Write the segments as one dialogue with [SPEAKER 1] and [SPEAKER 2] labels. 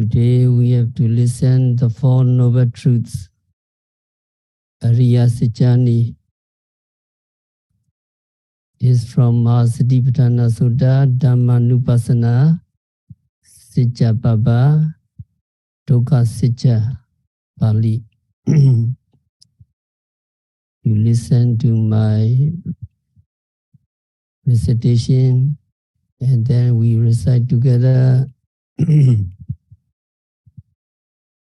[SPEAKER 1] Today we have to listen the Four Noble Truths. Ariya Sijani is from Satipatthana Sutta, Dhamma Nupassana, Sijja Baba, Dukkha Sijja, Pali. You listen to my recitation and then we recite together.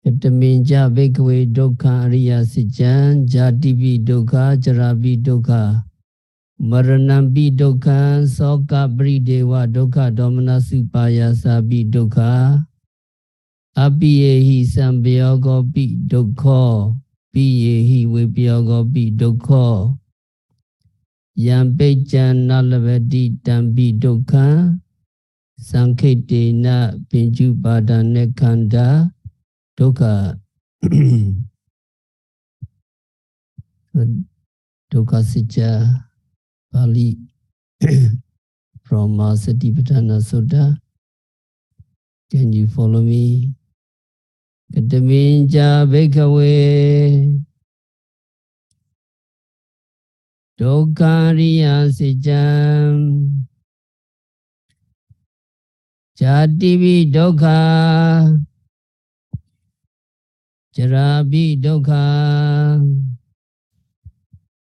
[SPEAKER 1] Kataminja Bhikkhave Dukkha Ariya Sijjan Jatipi Dukkha Jarapi Dukkha Maranampi Dukkha Soka Paridewa Dukkha Domana Supaya Sapi Dukkha Apiyehi Sambhyogo Pi Dukkha Piyehi Vipyogo Pi Dukkha Yampejan Nalavati Tampi Dukkha Sankhete Na Pinjupada Nekanda Dukkha Dukkha Sijja Pali from Satipatthana Sutta. Can you follow me? Kataminja Bhikkhave Dukkha Ariya Sijjan Jatipi Dukkha Jarapi Dukkha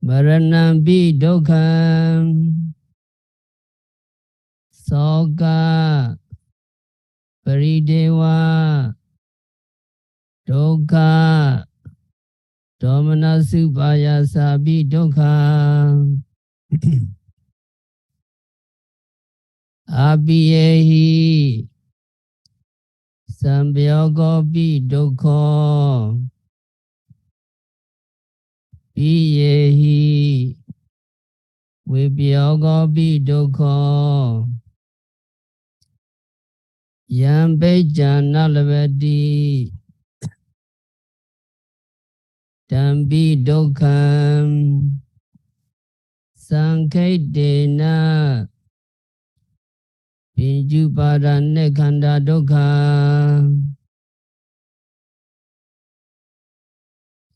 [SPEAKER 1] Maranampi Dukkha Soka Paridewa Dukkha Domana Supaya Sapi Dukkha Apiyehi Sambhyogo Pi Dukkha Piyehi Vipyogo Pi Dukkha Yampejan Nalavati Tampi Dukkha Sankhete Na Pinjupada Nekanda Dukkha.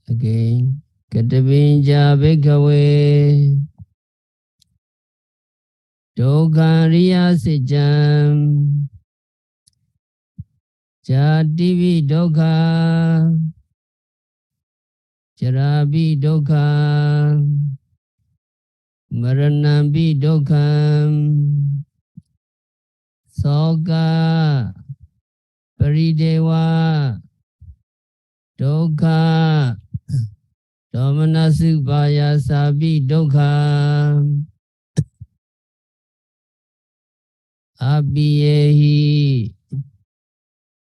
[SPEAKER 1] Again. Kataminja Bhikkhave Dukkha Ariya Sijjan Jatipi Dukkha Jarapi Dukkha Maranampi Dukkha Soka Paridewa Dukkha Domana Supaya Sapi Dukkha Apiyehi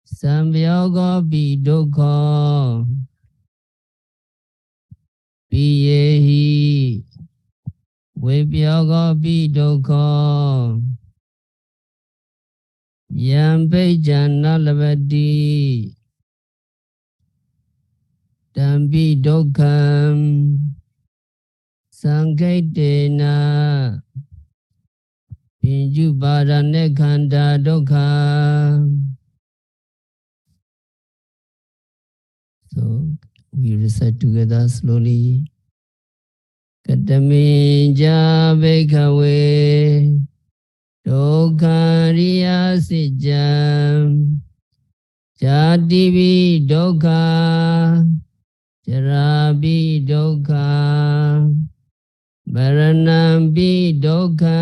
[SPEAKER 1] Sambhyogo Pi Dukkha Piyehi Vipyogo Pi Dukkha Yampejan Nalavati Tampi Dukkha Sankhete Na Pinjupada Nekanda Dukkha. So we recite together slowly. Kataminja Bhikkhave Dukkha Ariya Sijjan Jatipi Dukkha Jarapi Dukkha Maranampi Dukkha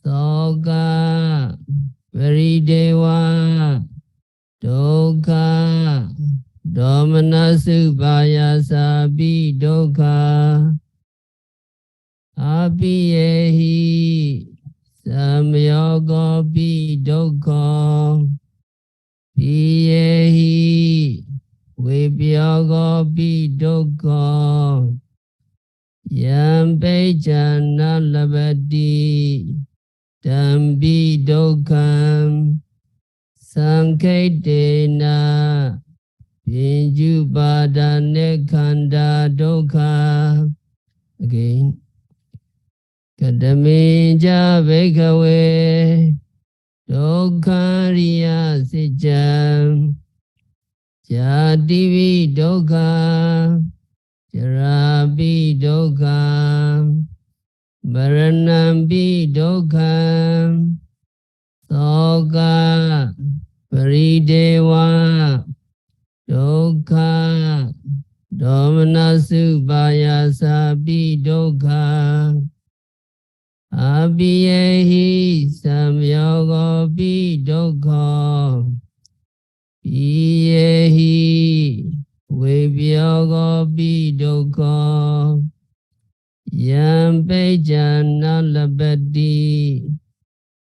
[SPEAKER 1] Soka Paridewa Dukkha Domana Supaya Sapi Dukkha Apiyehi Sambhyogo Pi Dukkha Piyehi Vipyogo Pi Dukkha Yampejan Nalavati Tampi Dukkha Sankhete Na Pinjupada Nekanda Dukkha. Again. Kataminja Bhikkhave Dukkha Ariya Sijjan Paticam Jativi Dukkha Jarapi Dukkha Maranampi Dukkha Soka Paridewa Dukkha Domanasupayasapi Dukkha Abiyehi Samyogopi Dukkha Piyehi Vibhyogopi Dukkha Yampejana Labati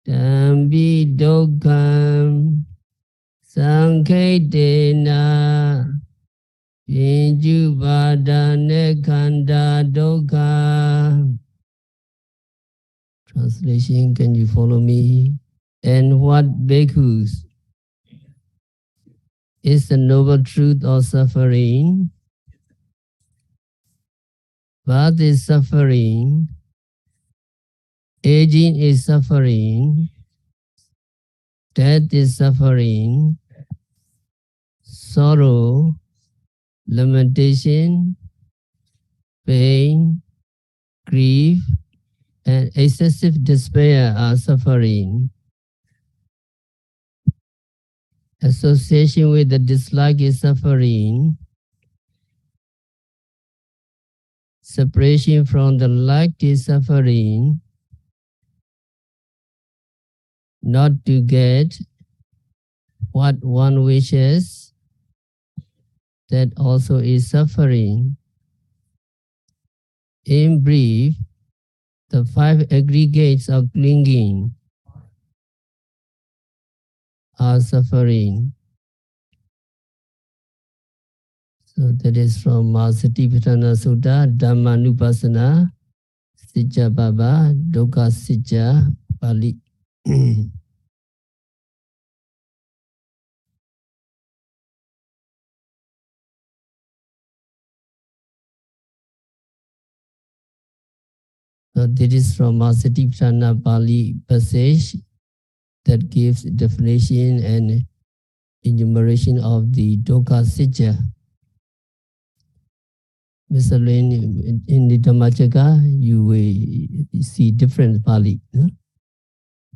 [SPEAKER 1] Dambi Dukkha Sankhetena Pinjubhadane Khanda Dukkha. Translation, can you follow me? And what bhikkhus is the noble truth of suffering? Birth is suffering, aging is suffering, death is suffering, sorrow, lamentation, pain, grief, and excessive despair are suffering. Association with the dislike is suffering. Separation from the like is suffering. Not to get what one wishes, that also is suffering. In brief, the 5 aggregates of clinging are suffering. So that is from Satipatthana Sutta, Dhamma Nupassana, Sijja Baba, Dukkha Sijja, Pali. So this is from Satipatthana Pali passage that gives definition and enumeration of the Dukkha Sijja. Mr. Lin, in the Dhammacakka, you will see different Pali.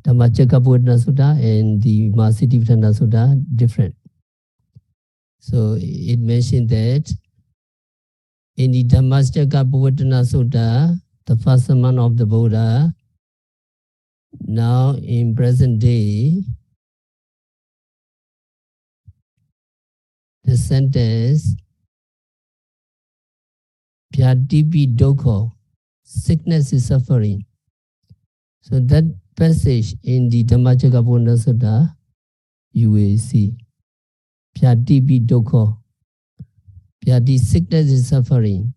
[SPEAKER 1] Dhammacakka Buddha Sutta and the Satipatthana Sutta different. So it mentioned that in the Dhammacakka Buddha Sutta, the first month of the Buddha, now in present day, the sentence Pyatipi Dukkha, sickness is suffering. So that passage in the Dhammacakka Buddha Sutta, you will see Pyatipi Dukkha. Pyati, sickness is suffering.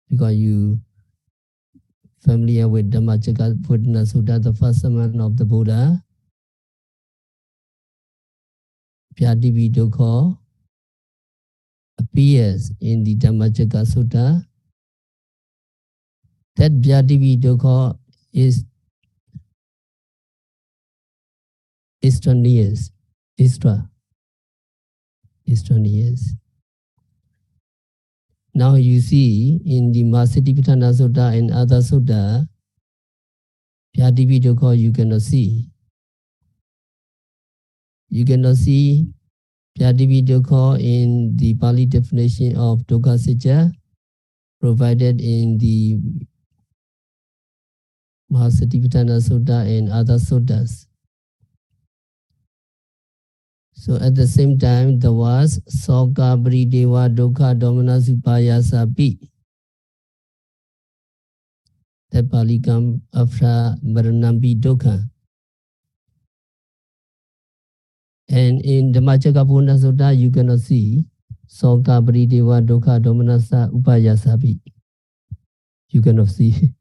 [SPEAKER 1] Because you familiar with Dhammacakka Buddha Sutta, the first sermon of the Buddha, Pyatipi Dukkha appears in the Dhammacakka Sutta. That Pyatipi Dukkha is extraneous. Now you see in the Satipatthana Sutta and other Sutta, Pyatipi Dukkha you cannot see. You cannot see Pyatipi Dukkha in the Pali definition of Dukkha Sijja provided in the Satipatthana Sutta and other suttas. So at the same time, there was Soka Paridewa Dukkha Domanasupayasapi. That Pali comes after Maranampi Dukkha. And in the Dhammacakka Buddha Sutta, you cannot see Soka Paridewa Dukkha Domanasa Upayasapi. You cannot see.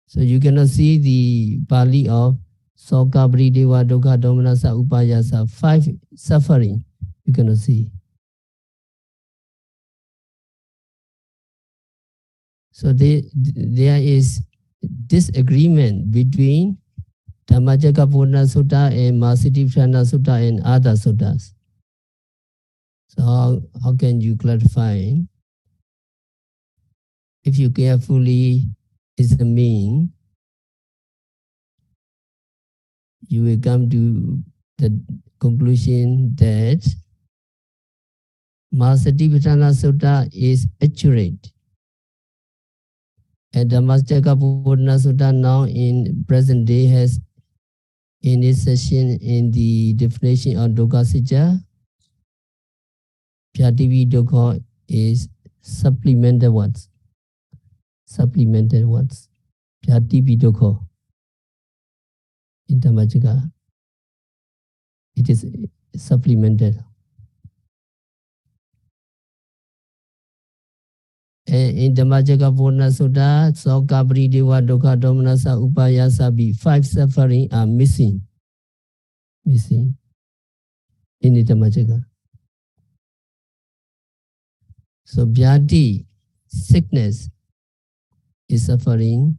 [SPEAKER 1] So you cannot see the Pali of Soka Paridewa Dukkha Domanasa Upayasa, 5 suffering. You cannot see. So there is disagreement between Dhammacakkappavattana Sutta and Mahasatipatthana Sutta and other suttas. So how can you clarify? If you carefully examine, you will come to the conclusion that Mahasatipatthana Sutta is accurate. And Dhammacakkappavattana Sutta now in present day has in its session in the definition of dukkha sitya, Pyativi dukkha is supplemented words. Supplemented words. Pyativi dukkha. In Dhammacakka, it is supplemented. And in Dhammacakkappavattana Sutta, Soka, Paridewa, Dukkha, Domanassa, Upayasa, 5 suffering are missing. Missing in the Dhammacakka. So Vyadi, sickness, is suffering.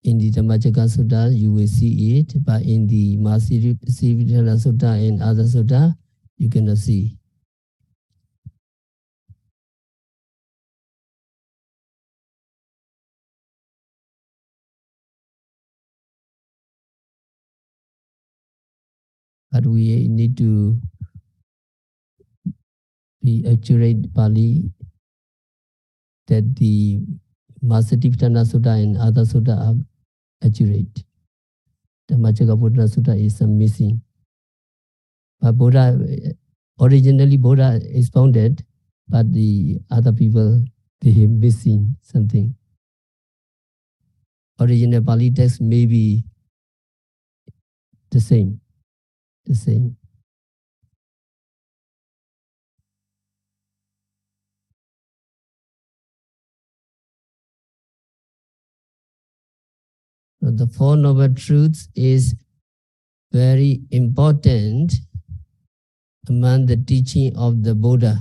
[SPEAKER 1] In the Dhammacakka Sutta, you will see it, but in the Mahasatipatthana Sutta and other sutta, you cannot see. But we need to be accurate Pali that the Mahasatipatthana Sutta and other sutta are accurate. Dhammacakkappavattana Sutta is missing. But Buddha, originally Buddha expounded, but the other people, they are missing something. Original Pali text may be the same. The same. So the Four Noble Truths is very important among the teaching of the Buddha.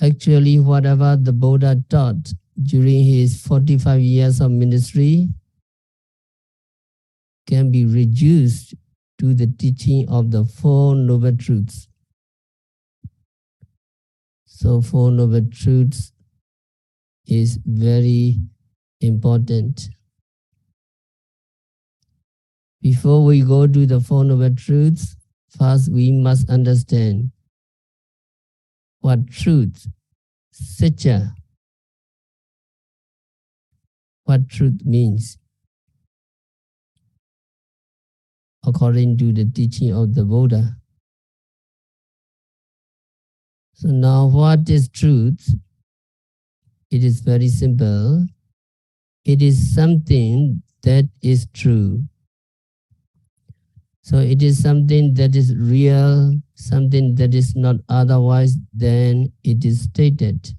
[SPEAKER 1] Actually, whatever the Buddha taught during his 45 years of ministry can be reduced to the teaching of the Four Noble Truths. So Four Noble Truths is very important. Before we go to the Four Noble Truths, first we must understand what truth, satya, what truth means according to the teaching of the Buddha. So now what is truth? It is very simple. It is something that is true. So it is something that is real, something that is not otherwise than it is stated.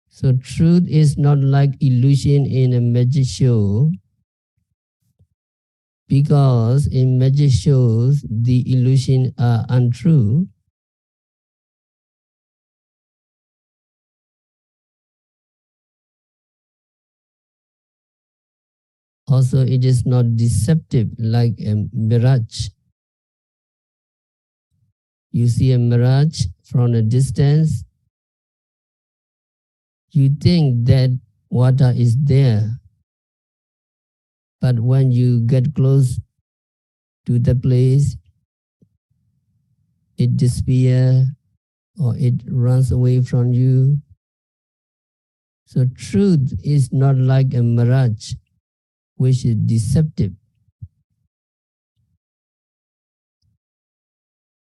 [SPEAKER 1] So truth is not like illusion in a magic show, because in magic shows the illusions are untrue. Also, it is not deceptive like a mirage. You see a mirage from a distance, you think that water is there. But when you get close to the place, it disappears or it runs away from you. So truth is not like a mirage, which is deceptive.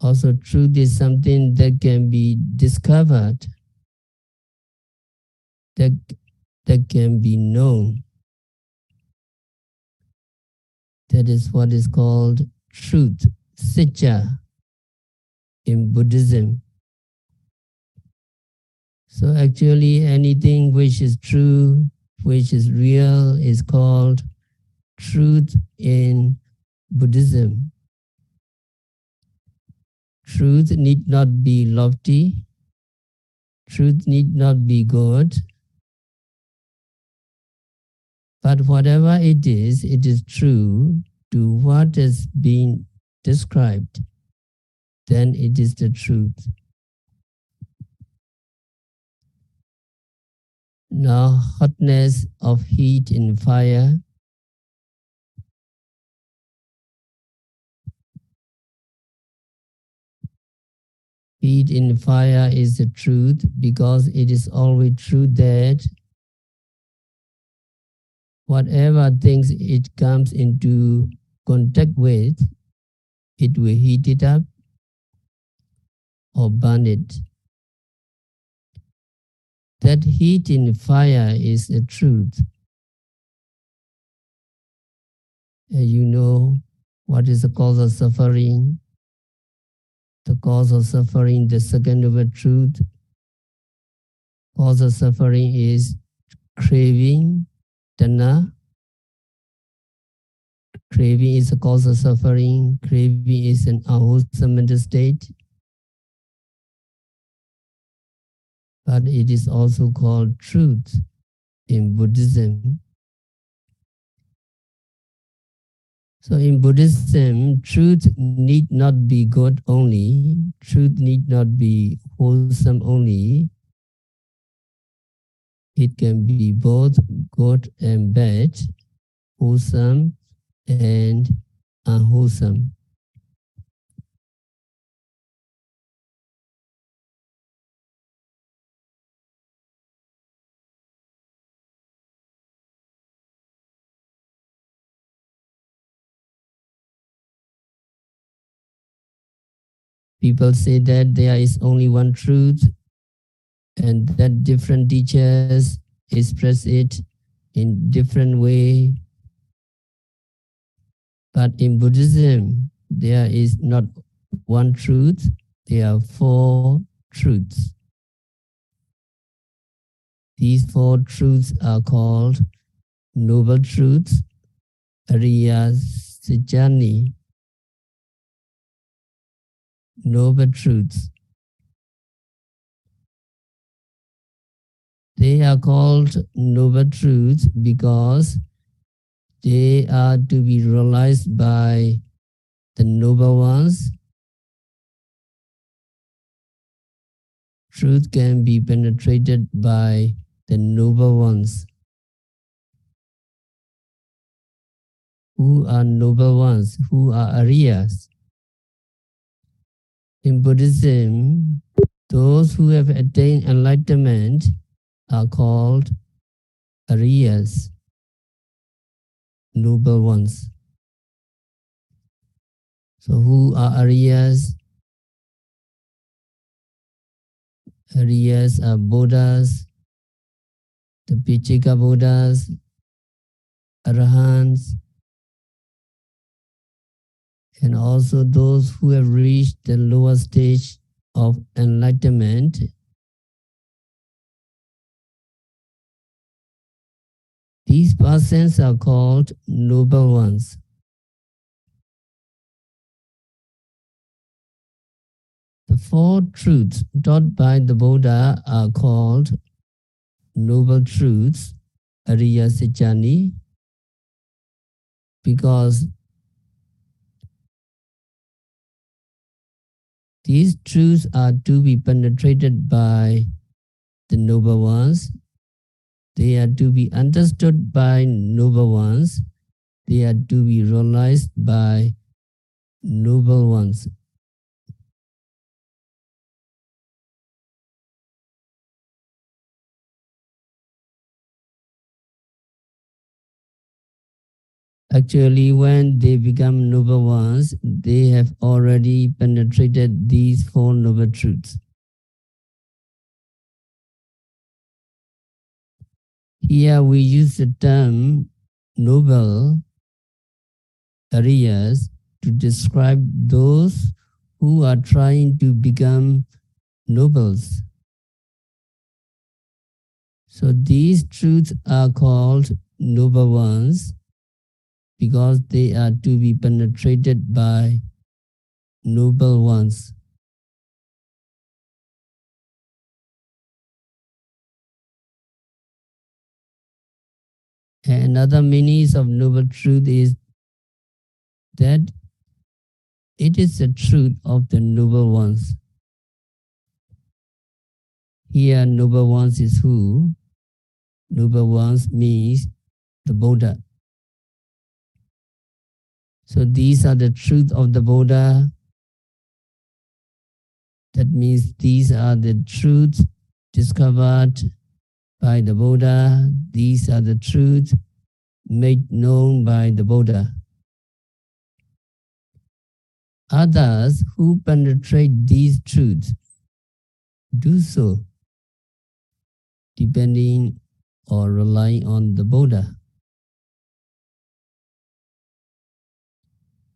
[SPEAKER 1] Also, truth is something that can be discovered, that can be known. That is what is called truth, satya, in Buddhism. So actually anything which is true, which is real, is called truth in Buddhism. Truth need not be lofty. Truth need not be good. But whatever it is true to what has been described. Then it is the truth. Now, hotness of heat in fire. Heat in fire is the truth because it is always true that whatever things it comes into contact with, it will heat it up or burn it. That heat in fire is the truth. And you know what is the cause of suffering? The cause of suffering, the second of a truth. Cause of suffering is craving, Dhamma. Craving is the cause of suffering. Craving is an unwholesome mental state. But it is also called truth in Buddhism. So in Buddhism, truth need not be good only. Truth need not be wholesome only. It can be both good and bad, wholesome and unwholesome. People say that there is only one truth and that different teachers express it in different way. But in Buddhism, there is not one truth, there are four truths. These four truths are called noble truths, Ariya Sejani, noble truths. They are called noble truths because they are to be realized by the noble ones. Truth can be penetrated by the noble ones. Who are noble ones? Who are Ariyas? In Buddhism, those who have attained enlightenment are called Ariyas, noble ones. So who are Ariyas? Ariyas are Buddhas, the Pichika Buddhas, Arahants, and also those who have reached the lower stage of enlightenment. These persons are called noble ones. The four truths taught by the Buddha are called noble truths, Ariya Sejani, because these truths are to be penetrated by the noble ones. They are to be understood by noble ones. They are to be realized by noble ones. Actually, when they become noble ones, they have already penetrated these four noble truths. Here we use the term noble areas to describe those who are trying to become nobles. So these truths are called noble ones because they are to be penetrated by noble ones. And another meaning of Noble Truth is that it is the truth of the Noble Ones. Here, Noble Ones is who? Noble Ones means the Buddha. So these are the truth of the Buddha. That means these are the truths discovered by the Buddha. These are the truths made known by the Buddha. Others who penetrate these truths do so depending or relying on the Buddha.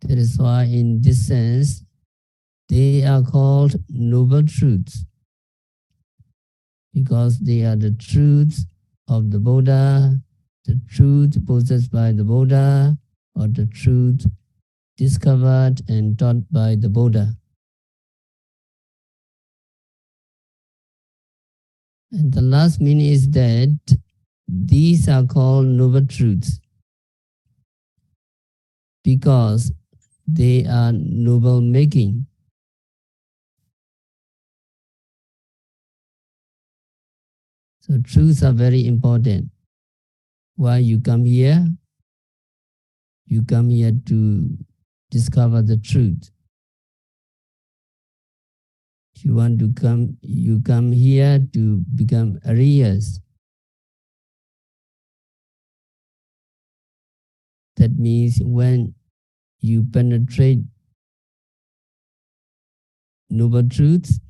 [SPEAKER 1] That is why in this sense, they are called noble truths, because they are the truths of the Buddha, the truth possessed by the Buddha, or the truth discovered and taught by the Buddha. And the last meaning is that these are called noble truths because they are noble making. So truths are very important. Why you come here? You come here to discover the truth. If you want to come, you come here to become Ariyas. That means when you penetrate noble truths,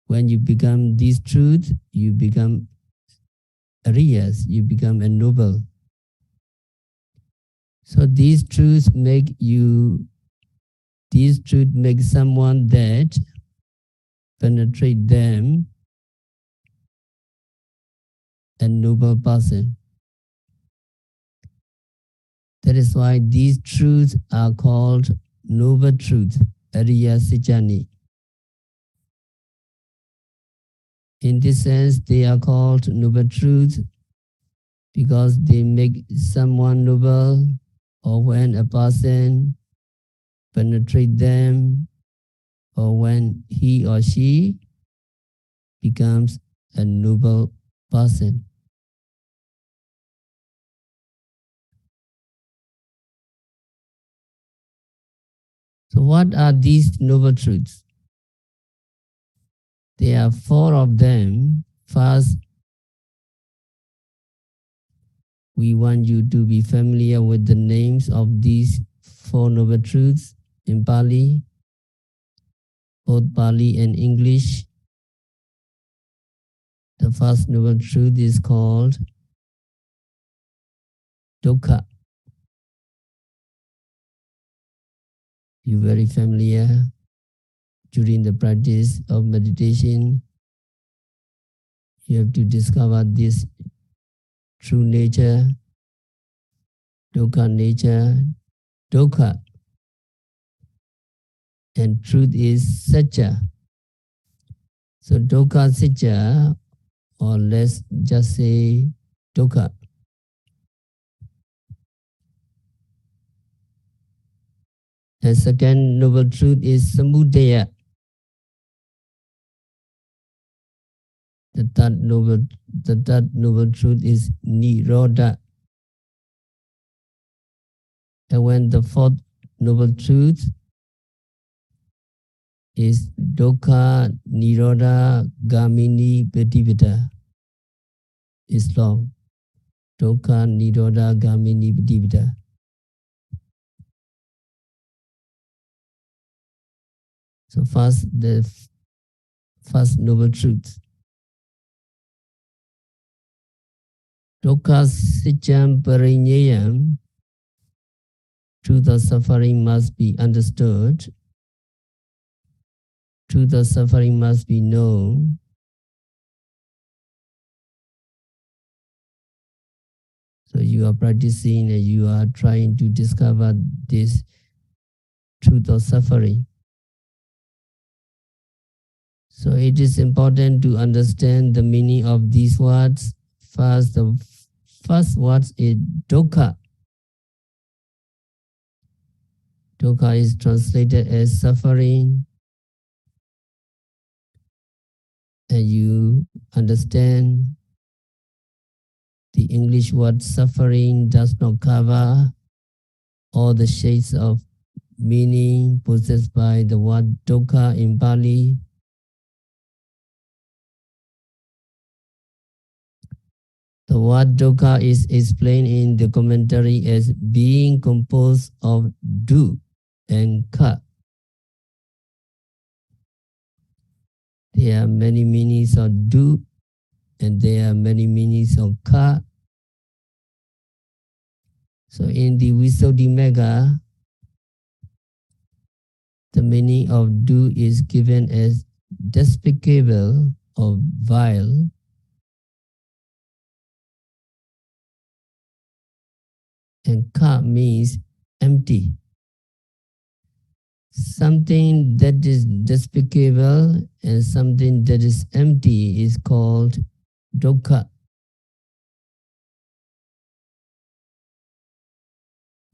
[SPEAKER 1] when you become these truths, you become Ariyas, you become a noble. So these truths make someone that penetrate them a noble person. That is why these truths are called noble truths, Ariya Sijani. In this sense, they are called noble truths because they make someone noble, or when a person penetrate them, or when he or she becomes a noble person. So what are these noble truths? There are 4 of them. First, we want you to be familiar with the names of these 4 noble truths in Pali, both Pali and English. The first noble truth is called dukkha. You're very familiar during the practice of meditation. You have to discover this true nature, dukkha nature, dukkha. And truth is satya. So dukkha satya, or let's just say dukkha. The second noble truth is samudaya. The third noble truth is nirodha. And when the fourth noble truth is dukkha nirodha gamini patipata. It's long. Dukkha nirodha gamini patipata. So first, the first noble truth. Dukkha siccam parinyayam. Truth of suffering must be understood. Truth of suffering must be known. So you are practicing and you are trying to discover this truth of suffering. So it is important to understand the meaning of these words. First, the first word is dukkha. Dukkha is translated as suffering. And you understand the English word suffering does not cover all the shades of meaning possessed by the word dukkha in Pali. The word dukkha is explained in the commentary as being composed of du and ka. There are many meanings of du and there are many meanings of ka. So in the Visuddhimagga, the meaning of du is given as despicable or vile. And ka means empty. Something that is despicable and something that is empty is called dukkha.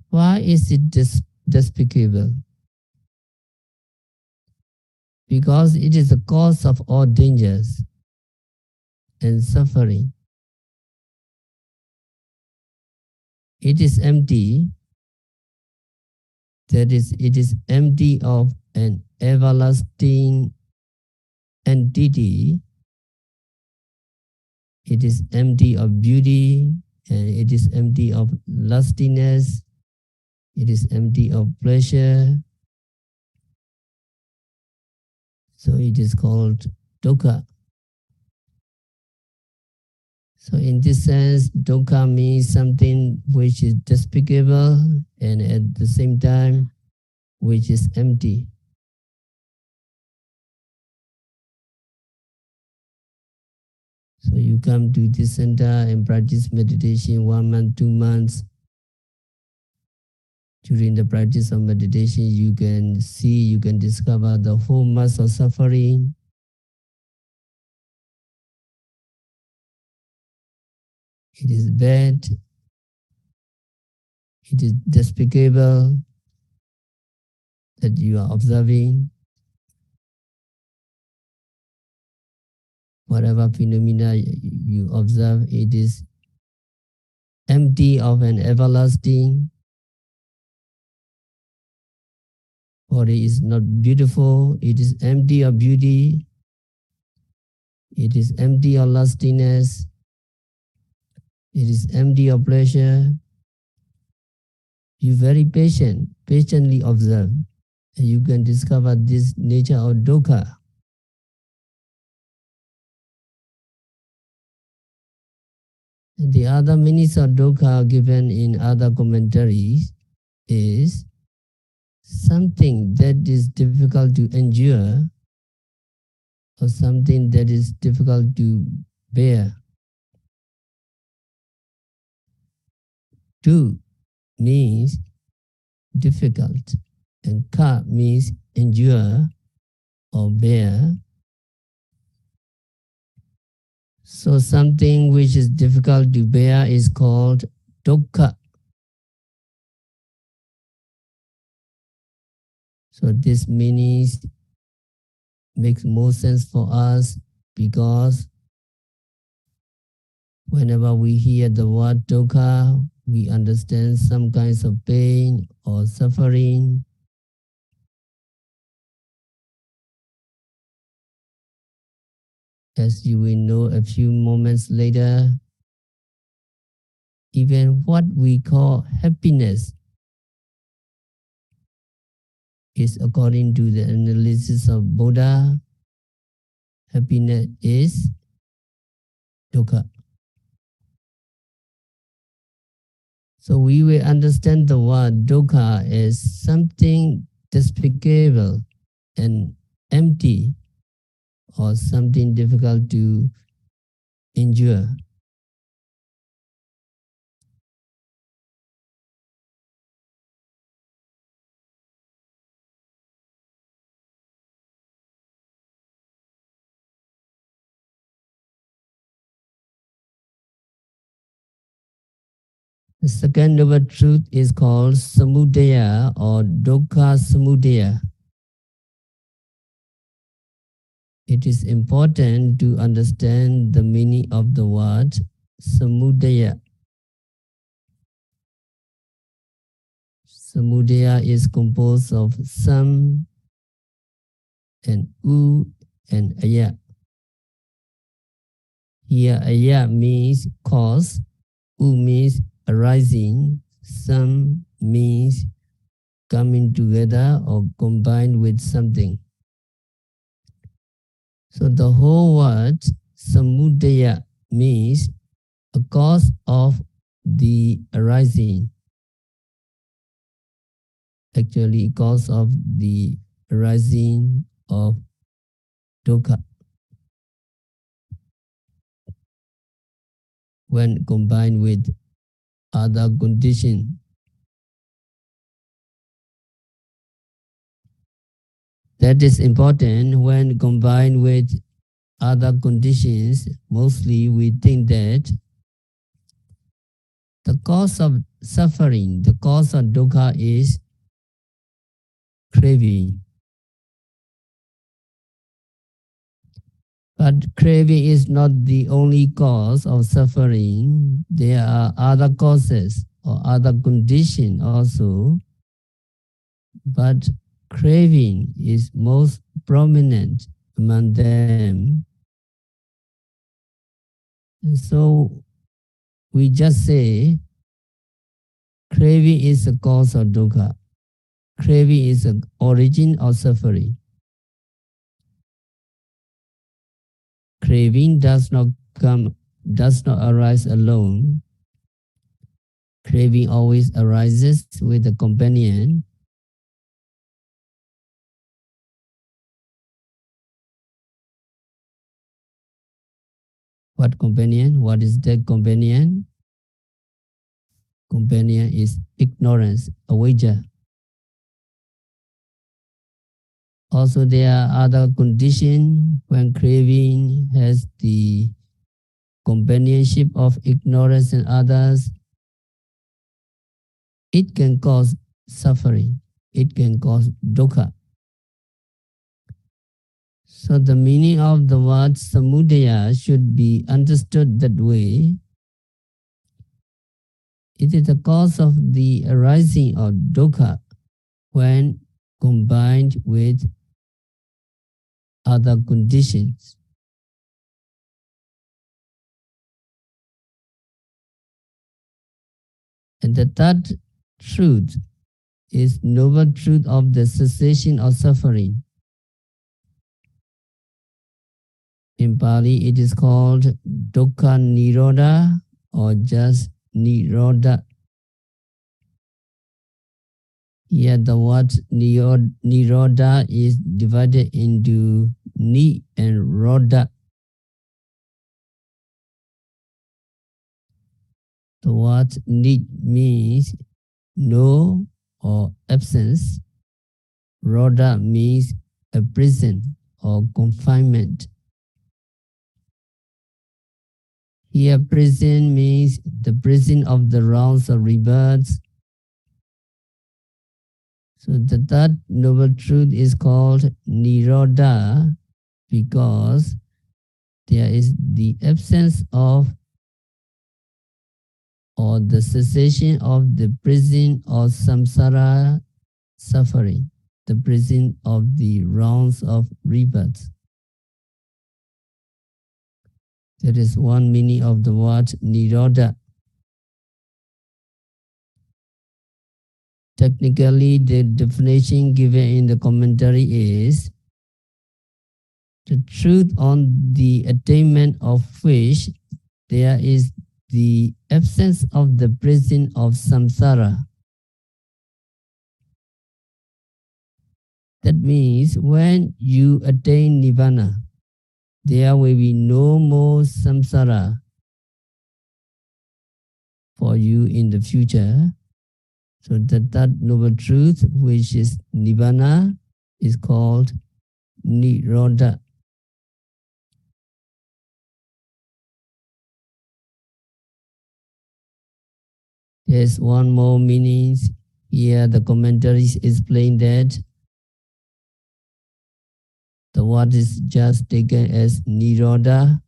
[SPEAKER 1] Why is it despicable? Because it is the cause of all dangers and suffering. It is empty, that is, it is empty of an everlasting entity. It is empty of beauty, and it is empty of lustiness. It is empty of pleasure. So it is called dukkha. So in this sense, dukkha means something which is despicable and at the same time which is empty. So you come to this center and practice meditation 1 month, 2 months. During the practice of meditation, you can see, you can discover the whole mass of suffering. It is bad. It is despicable that you are observing. Whatever phenomena you observe, it is empty of an everlasting. Body is not beautiful. It is empty of beauty. It is empty of lustiness. It is empty of pleasure. You very patiently observe, and you can discover this nature of dukkha. And the other meanings of dukkha given in other commentaries is something that is difficult to endure or something that is difficult to bear. Du means difficult and ka means endure or bear. So something which is difficult to bear is called dukkha. So this meanings makes more sense for us because whenever we hear the word dukkha, we understand some kinds of pain or suffering. As you will know a few moments later, even what we call happiness is, according to the analysis of Buddha, happiness is dukkha. So we will understand the word dukkha as something despicable and empty or something difficult to endure. The second noble truth is called samudaya or dukkha samudaya. It is important to understand the meaning of the word samudaya. Samudaya is composed of sam and u and aya. Here aya means cause, u means arising, sam means coming together or combined with something. So the whole word samudaya means a cause of the arising. Actually, cause of the arising of dukkha. When combined with other conditions. That is important when combined with other conditions. Mostly we think that the cause of suffering, the cause of dukkha is craving. But craving is not the only cause of suffering. There are other causes or other conditions also. But craving is most prominent among them. And so we just say craving is the cause of dukkha. Craving is the origin of suffering. Craving does not arise alone. Craving always arises with a companion. What companion? What is that companion? Companion is ignorance, avijja. Also, there are other conditions when craving has the companionship of ignorance and others. It can cause suffering. It can cause dukkha. So the meaning of the word samudaya should be understood that way. It is the cause of the arising of dukkha when combined with other conditions. And the third truth is noble truth of the cessation of suffering. In Pali, it is called dukkha nirodha or just nirodha. Here the word nirodha is divided into ni and rodha. The word ni means no or absence. Rodha means a prison or confinement. Here prison means the prison of the rounds of rebirths. So the third noble truth is called nirodha because there is the absence of or the cessation of the prison of samsara suffering, the prison of the rounds of rebirth. That is one meaning of the word nirodha. Technically, the definition given in the commentary is the truth on the attainment of which there is the absence of the prison of samsara. That means when you attain nibbana, there will be no more samsara for you in the future. So that noble truth, which is nibbana, is called nirodha. There's one more meaning. Here the commentaries explain that the word is just taken as Nirodha.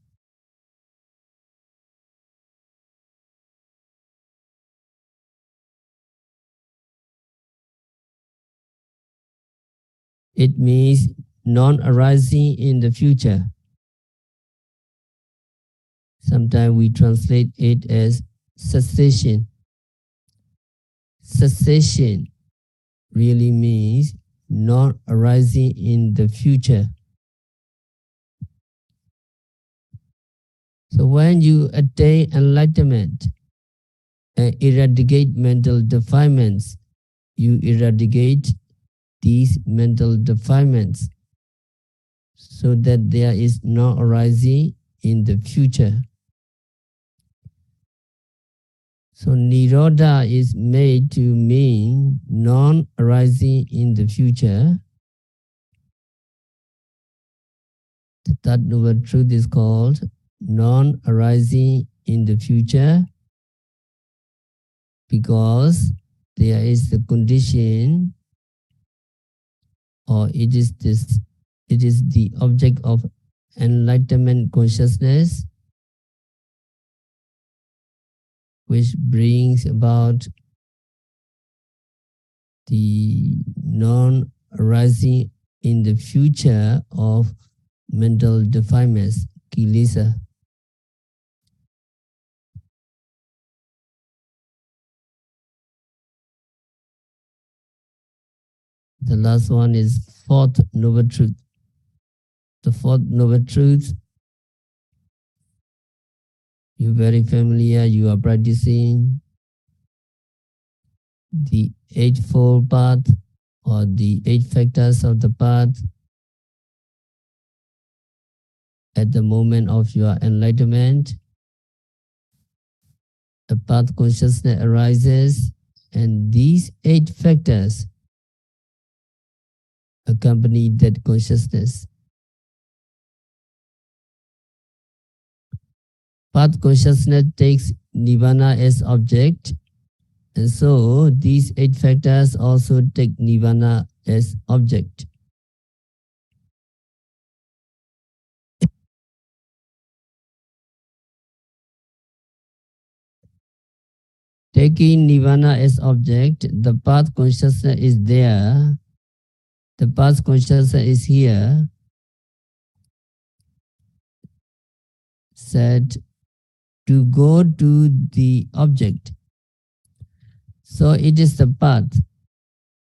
[SPEAKER 1] It means non-arising in the future. Sometimes we translate it as cessation. Cessation really means not arising in the future. So when you attain enlightenment and eradicate mental defilements, you eradicate these mental defilements so that there is no arising in the future. So Nirodha is made to mean non-arising in the future. The third noble truth is called non-arising in the future because there is the condition, or it is the object of enlightenment consciousness which brings about the non-arising in the future of mental defilements, kilesa. The last one is fourth noble truth. The fourth noble truth, you're very familiar, you are practicing the eightfold path or the eight factors of the path at the moment of your enlightenment. A path consciousness arises, and these eight factors accompany that consciousness. Path consciousness takes nirvana as object, and so these eight factors also take nirvana as object. Taking nirvana as object, the path consciousness is there. The path consciousness is here. Said to go to the object. So it is the path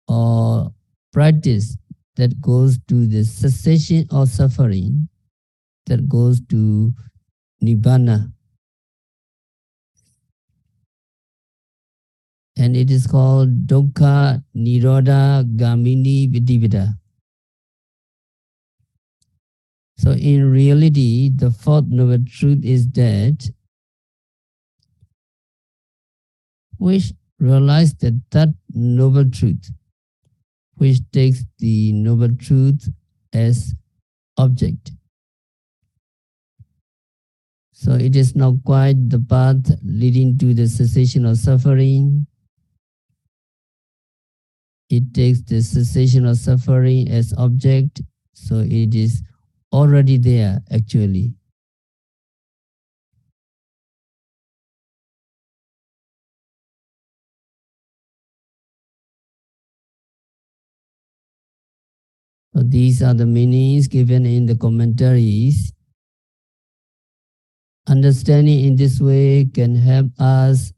[SPEAKER 1] or practice that goes to the cessation of suffering, that goes to nibbana. And it is called dukkha nirodha gamini vidivida. So in reality, the fourth noble truth is that which realize the third noble truth, which takes the noble truth as object. So it is not quite the path leading to the cessation of suffering. It takes the cessation of suffering as object, so it is already there actually. So these are the meanings given in the commentaries. Understanding in this way can help us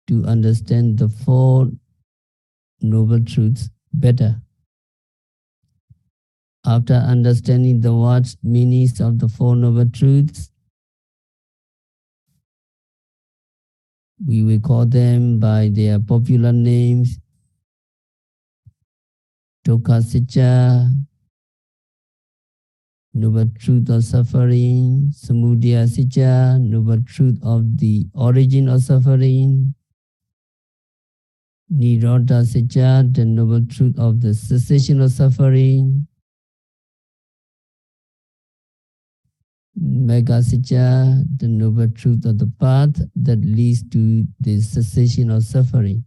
[SPEAKER 1] to understand the four noble truths better. After understanding the words meanings of the four noble truths, we will call them by their popular names: dukkha sacca, noble truth of suffering; samudaya sacca, noble truth of the origin of suffering; nirodha sacca, the noble truth of the cessation of suffering; Megasija, the noble truth of the path that leads to the cessation of suffering.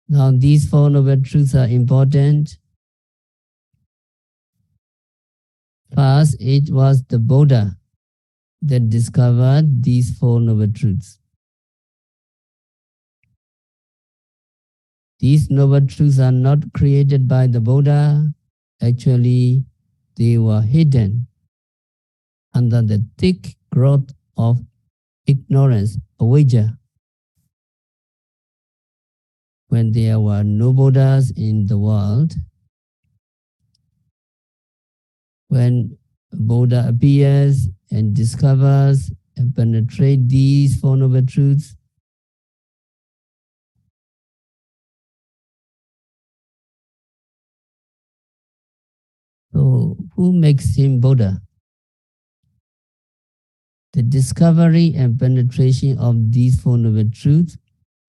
[SPEAKER 1] Now, these four noble truths are important. First, it was the Buddha that discovered these four noble truths. These noble truths are not created by the Buddha. Actually, they were hidden under the thick growth of ignorance, avijja. When there were no Buddhas in the world, when Buddha appears and discovers and penetrates these four noble truths, so who makes him Buddha? The discovery and penetration of these four noble truths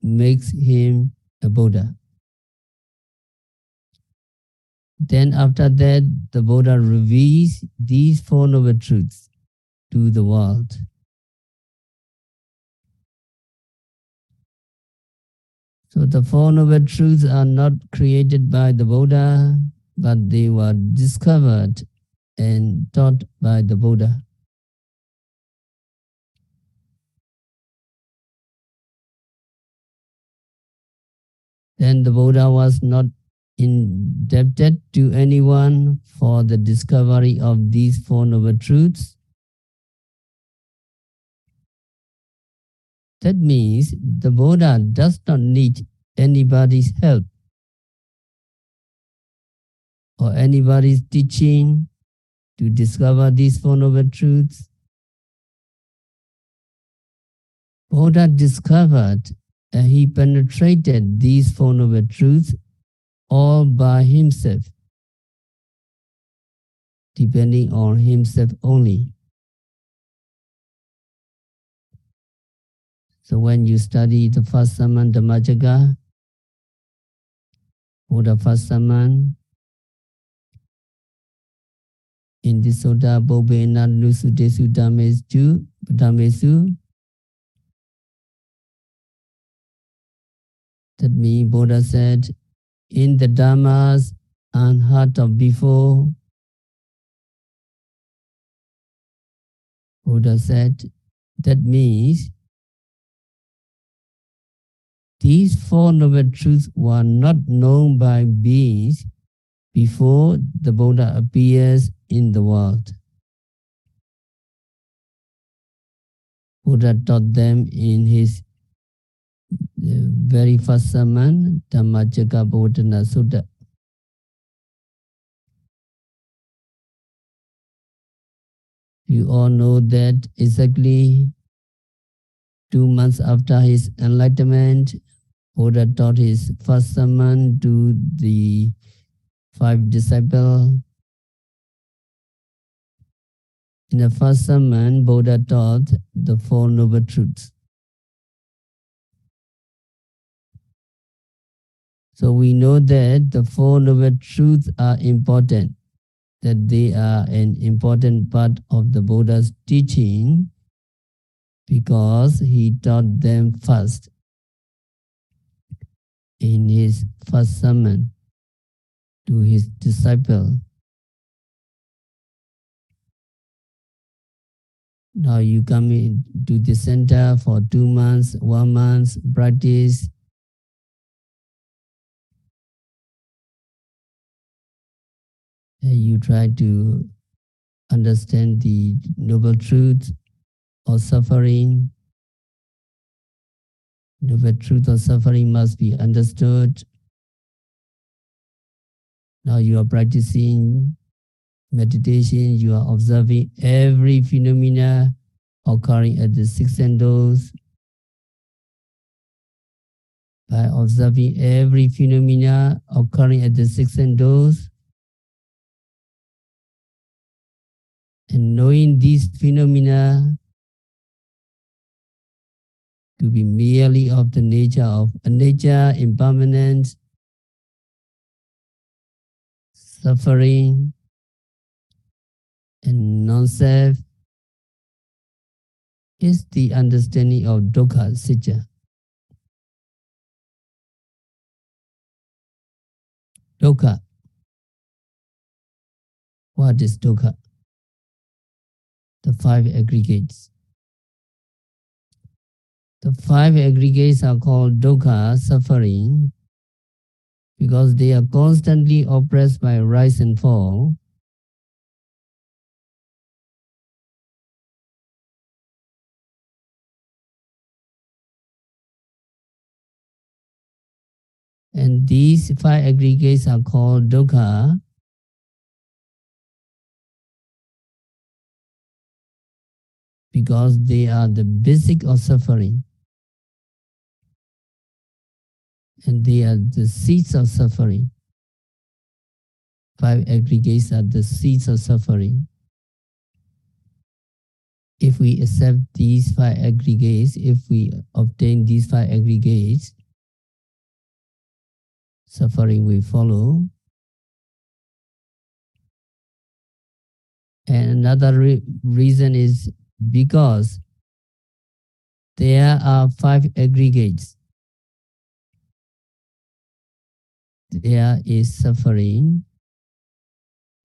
[SPEAKER 1] makes him a Buddha. Then after that, the Buddha reveals these four noble truths to the world. So the four noble truths are not created by the Buddha, but they were discovered and taught by the Buddha. Then the Buddha was not indebted to anyone for the discovery of these four noble truths. That means the Buddha does not need anybody's help or anybody's teaching to discover these four noble truths. Buddha discovered and he penetrated these four noble truths all by himself, depending on himself only. So when you study the first Saman Dhammacakka, Buddha first Saman, in the Sota Bobena Nusudesu Dhammesu, that means Buddha said, in the Dhammas unheard of before, Buddha said, that means these four noble truths were not known by beings before the Buddha appears in the world. Buddha taught them in his very first sermon, Dhammacakka Bodhana Sutta. You all know that exactly 2 months after his enlightenment, Buddha taught his first sermon to the 5 disciples. In the first sermon, Buddha taught the Four Noble Truths. So we know that the Four Noble Truths are important, that they are an important part of the Buddha's teaching because he taught them first in his first sermon to his disciple. Now you come into the center for 2 months, 1 month practice. And you try to understand the noble truth of suffering. Noble truth of suffering must be understood. Now you are practicing meditation, you are observing every phenomena occurring at the six senses. By observing every phenomena occurring at the six senses and knowing these phenomena to be merely of the nature of anicca, impermanent, suffering, and non-self is the understanding of dukkha sitya. Dukkha. What is dukkha? The five aggregates. The five aggregates are called dukkha, suffering, because they are constantly oppressed by rise and fall. And these five aggregates are called dukkha because they are the basic of suffering. And they are the seeds of suffering. Five aggregates are the seeds of suffering. If we accept these five aggregates, if we obtain these five aggregates, suffering will follow. And another reason is because there are five aggregates. There is suffering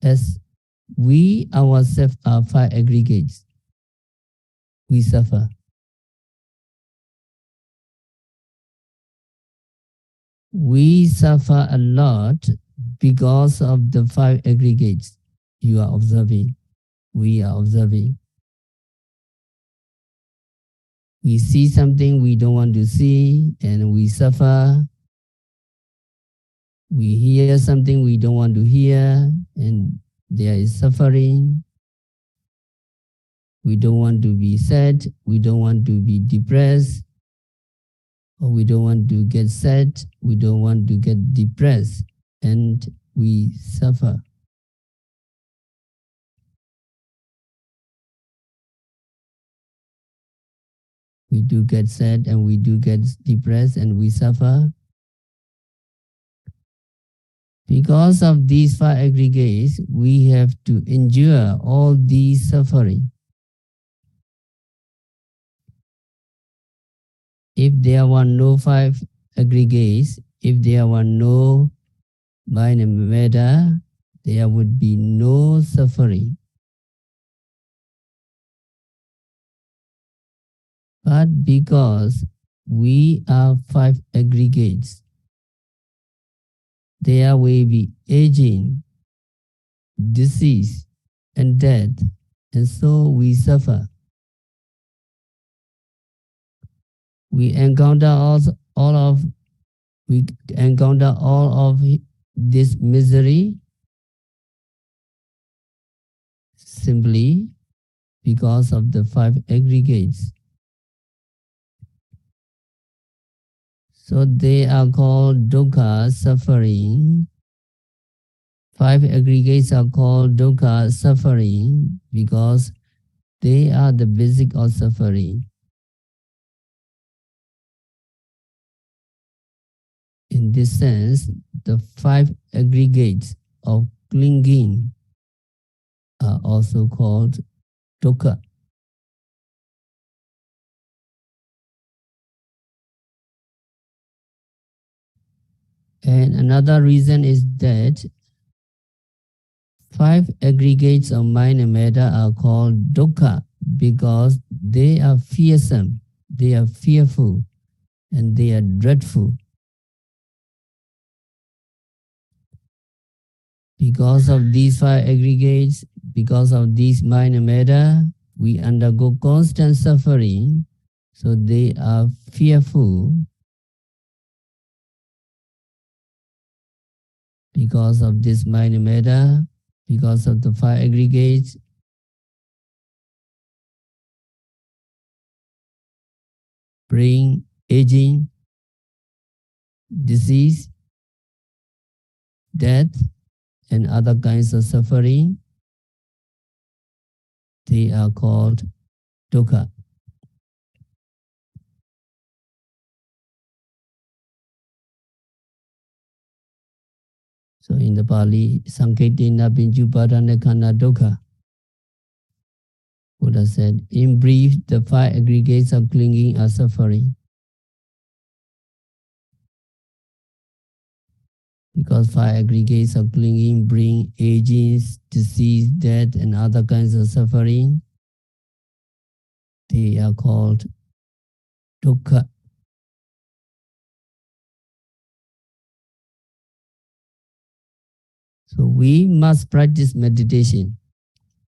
[SPEAKER 1] as we ourselves are five aggregates. We suffer. We suffer a lot because of the five aggregates. You are observing. We are observing. We see something we don't want to see and we suffer. We hear something we don't want to hear and there is suffering. We don't want to be sad. We don't want to be depressed. Or we don't want to get sad. We don't want to get depressed. And we suffer. We do get sad and we do get depressed and we suffer. Because of these five aggregates, we have to endure all these suffering. If there were no five aggregates, if there were no mind and matter, there would be no suffering. But because we are five aggregates, there will be aging, disease, and death, and so we suffer. We encounter all of this misery simply because of the five aggregates. So they are called dukkha, suffering. Five aggregates are called dukkha, suffering, because they are the basic of suffering. In this sense, the five aggregates of clinging are also called dukkha. And another reason is that five aggregates of mind and matter are called dukkha because they are fearsome, they are fearful, and they are dreadful. Because of these five aggregates, because of these mind and matter, we undergo constant suffering, so they are fearful. Because of this mind and matter, because of the five aggregates, bring aging, disease, death, and other kinds of suffering. They are called dukkha. So in the Pali, Sanketena Pinjupadana Khana Dukkha, Buddha said, in brief, the 5 aggregates of clinging are suffering. Because 5 aggregates of clinging bring aging, disease, death, and other kinds of suffering, they are called dukkha. So we must practice meditation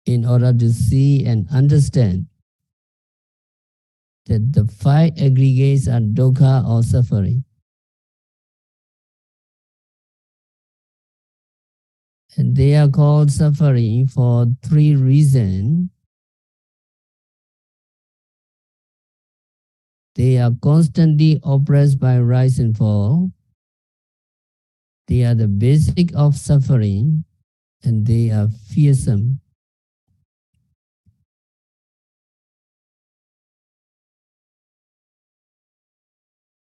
[SPEAKER 1] in order to see and understand that the 5 aggregates are dukkha or suffering. And they are called suffering for 3 reasons. They are constantly oppressed by rise and fall. They are the basic of suffering, and they are fearsome.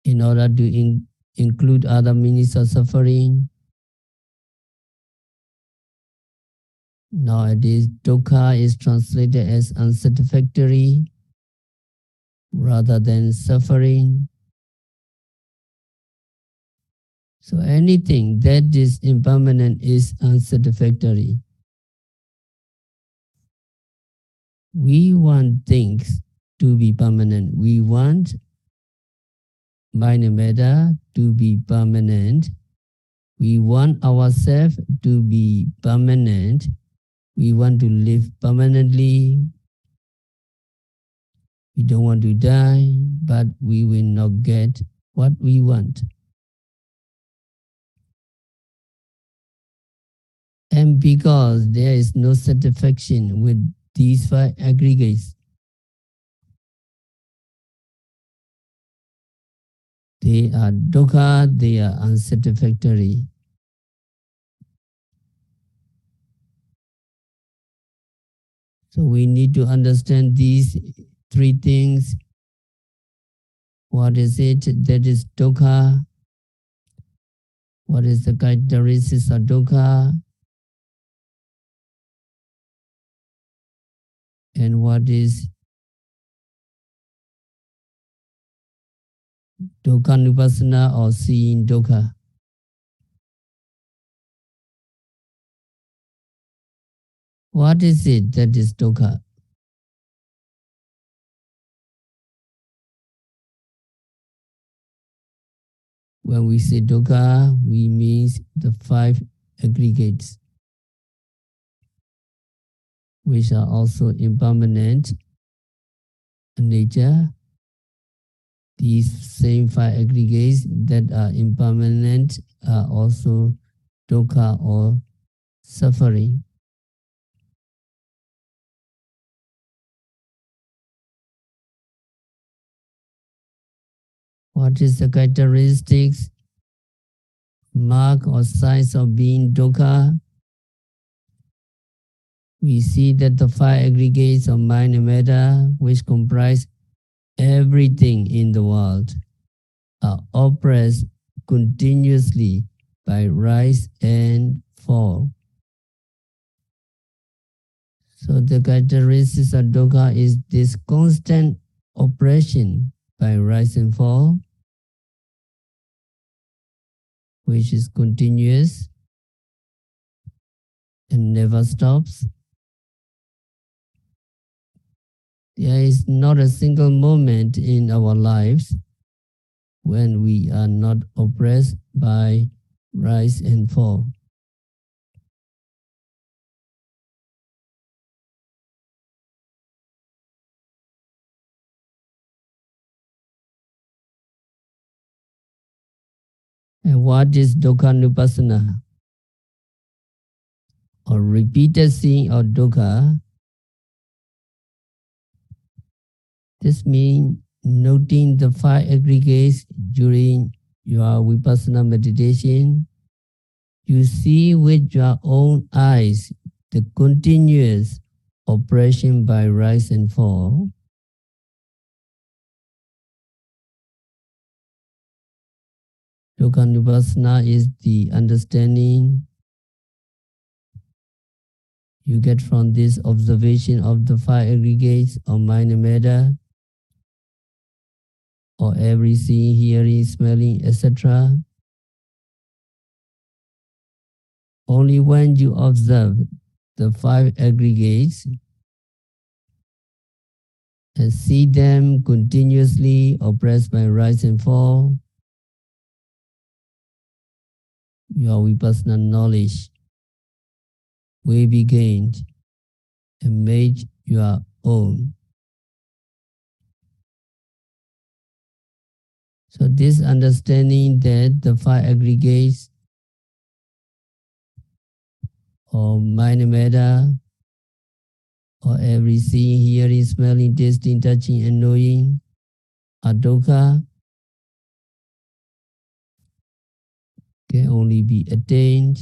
[SPEAKER 1] In order to include other meanings of suffering, nowadays dukkha is translated as unsatisfactory rather than suffering. So anything that is impermanent is unsatisfactory. We want things to be permanent. We want mind and matter to be permanent. We want ourselves to be permanent. We want to live permanently. We don't want to die, but we will not get what we want. And because there is no satisfaction with these 5 aggregates, they are dukkha, they are unsatisfactory. So we need to understand these 3 things. What is it that is dukkha? What is the characteristics of dukkha? And what is dukkha nupassana or seeing dukkha? What is it that is dukkha? When we say dukkha, we mean the 5 aggregates, which are also impermanent in nature. These same 5 aggregates that are impermanent are also dukkha or suffering. What is the characteristics, mark or signs of being dukkha? We see that the 5 aggregates of mind and matter, which comprise everything in the world, are oppressed continuously by rise and fall. So the characteristics of dukkha is this constant oppression by rise and fall, which is continuous and never stops. There is not a single moment in our lives when we are not oppressed by rise and fall. And what is dukkha nupassana? Or repeated seeing of dukkha. This means noting the 5 aggregates during your vipassana meditation. You see with your own eyes the continuous oppression by rise and fall. Dukkha Nupassana is the understanding you get from this observation of the five aggregates of mind and matter, or every seeing, hearing, smelling, etc. Only when you observe the five aggregates and see them continuously oppressed by rise and fall, your vipassana knowledge will be gained and made your own. So this understanding that the five aggregates of mind and matter, or every seeing, hearing, smelling, tasting, touching, and knowing are dukkha, can only be attained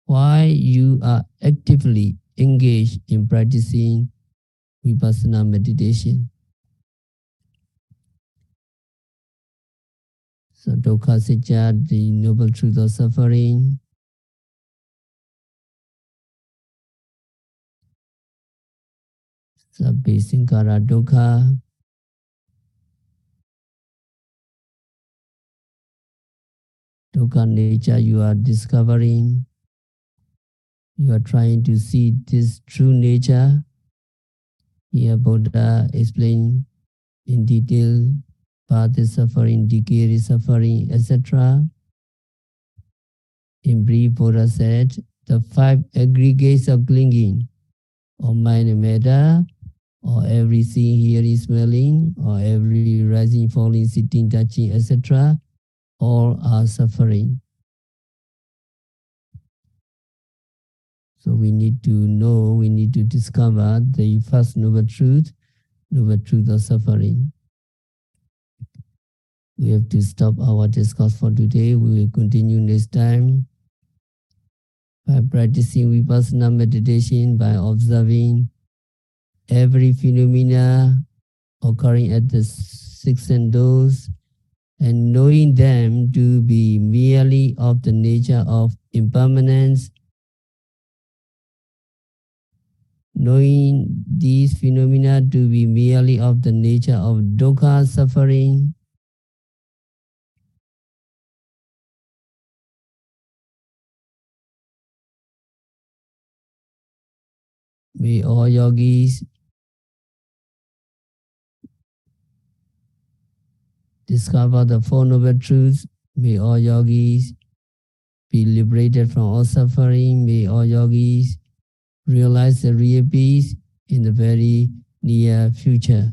[SPEAKER 1] while you are actively engaged in practicing vipassana meditation. So dukkha sacca, the noble truth of suffering, sabbe sankara dukkha, dukkha nature you are discovering. You are trying to see this true nature. Here Buddha explained in detail path is suffering, decay is suffering, etc. In brief, Buddha said the five aggregates of clinging, or mind and matter, or every seeing, hearing, smelling, or every rising, falling, sitting, touching, etc., all are suffering. So we need to know, we need to discover the first noble truth of suffering. We have to stop our discourse for today. We will continue next time by practicing vipassana meditation, by observing every phenomena occurring at the six senses and knowing them to be merely of the nature of impermanence, knowing these phenomena to be merely of the nature of dukkha, suffering. May all yogis discover the Four Noble Truths. May all yogis be liberated from all suffering. May all yogis realize the real peace in the very near future.